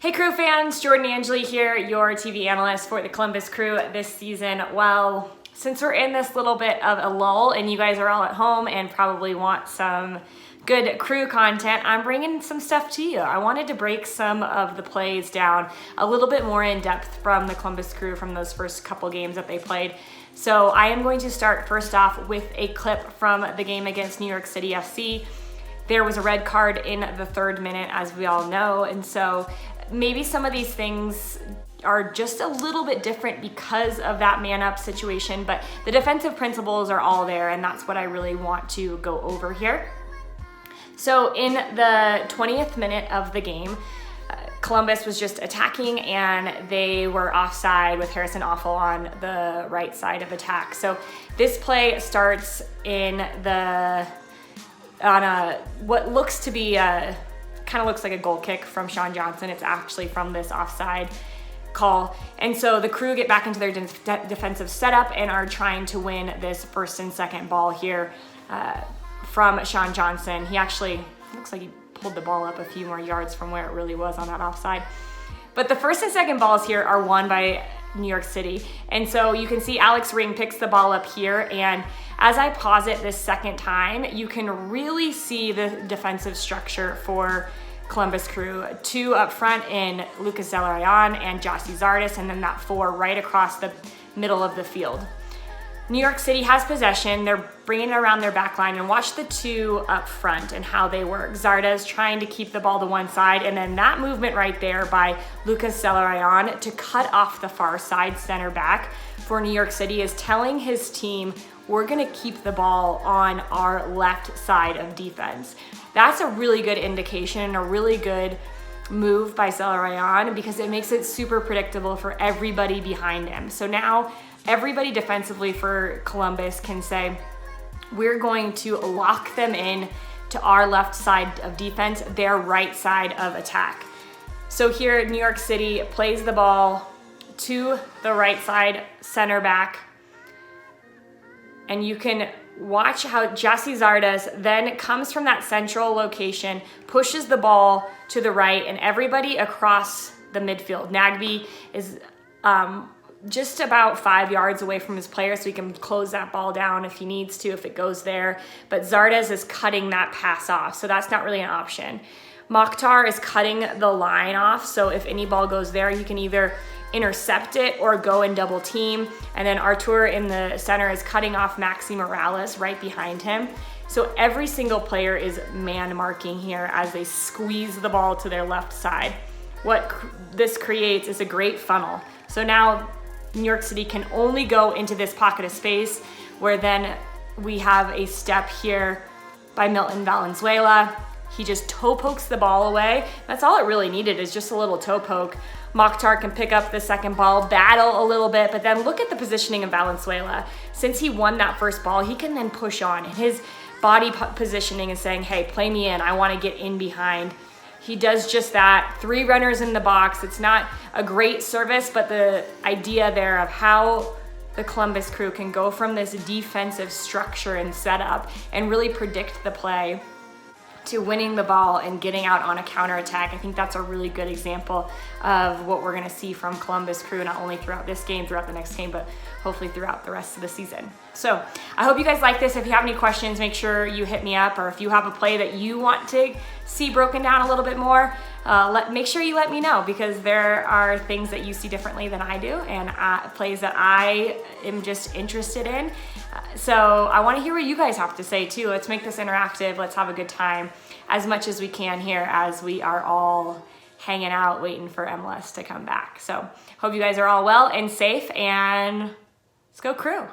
Hey Crew fans, Jordan Angeli here, your TV analyst for the Columbus Crew this season. Well, since we're in this little bit of a lull and you guys are all at home and probably want some good Crew content, I'm bringing some stuff to you. I wanted to break some of the plays down a little bit more in depth from the Columbus Crew from those first couple games that they played. So I am going to start first off with a clip from the game against New York City FC. There was a red card in the 3rd minute, as we all know, and so maybe some of these things are just a little bit different because of that man-up situation, but the defensive principles are all there, and that's what I really want to go over here. So in the 20th minute of the game, Columbus was just attacking, and they were offside with Harrison Awful on the right side of attack. So this play starts on what looks to be kind of looks like a goal kick from Sean Johnson. It's actually from this offside call. And so the Crew get back into their defensive setup and are trying to win this first and second ball here from Sean Johnson. He actually looks like he pulled the ball up a few more yards from where it really was on that offside. But the first and second balls here are won by New York City. And so you can see Alex Ring picks the ball up here, and as I pause it this second time, you can really see the defensive structure for Columbus Crew. 2 up front in Lucas Zelarayan and Gyasi Zardes, and then that 4 right across the middle of the field. New York City has possession. They're bringing it around their back line, and watch the 2 up front and how they work. Zardes trying to keep the ball to one side, and then that movement right there by Lucas Zelarayan to cut off the far side center back for New York City is telling his team, we're gonna keep the ball on our left side of defense. That's a really good indication and a really good move by Zelarayan because it makes it super predictable for everybody behind him. So now everybody defensively for Columbus can say, we're going to lock them in to our left side of defense, their right side of attack. So here New York City plays the ball to the right side center back, and you can watch how Gyasi Zardes then comes from that central location, pushes the ball to the right, and everybody across the midfield. Nagbe is just about 5 yards away from his player, so he can close that ball down if he needs to, if it goes there. But Zardes is cutting that pass off, so that's not really an option. Mokhtar is cutting the line off, so if any ball goes there, you can either intercept it or go and double team. And then Artur in the center is cutting off Maxi Morales right behind him. So every single player is man marking here as they squeeze the ball to their left side. What this creates is a great funnel. So now New York City can only go into this pocket of space, where then we have a step here by Milton Valenzuela. He just toe pokes the ball away. That's all it really needed, is just a little toe poke. Mokhtar can pick up the second ball, battle a little bit, but then look at the positioning of Valenzuela. Since he won that first ball, he can then push on, and his body positioning is saying, hey, play me in, I want to get in behind. He does just that. 3 runners in the box. It's not a great service, but the idea there of how the Columbus Crew can go from this defensive structure and setup and really predict the play to winning the ball and getting out on a counterattack. I think that's a really good example of what we're gonna see from Columbus Crew, not only throughout this game, throughout the next game, but hopefully throughout the rest of the season. So I hope you guys like this. If you have any questions, make sure you hit me up, or if you have a play that you want to see broken down a little bit more, make sure you let me know, because there are things that you see differently than I do, and plays that I am just interested in. So I want to hear what you guys have to say too. Let's make this interactive. Let's have a good time as much as we can here as we are all hanging out waiting for MLS to come back. So hope you guys are all well and safe, and let's go Crew.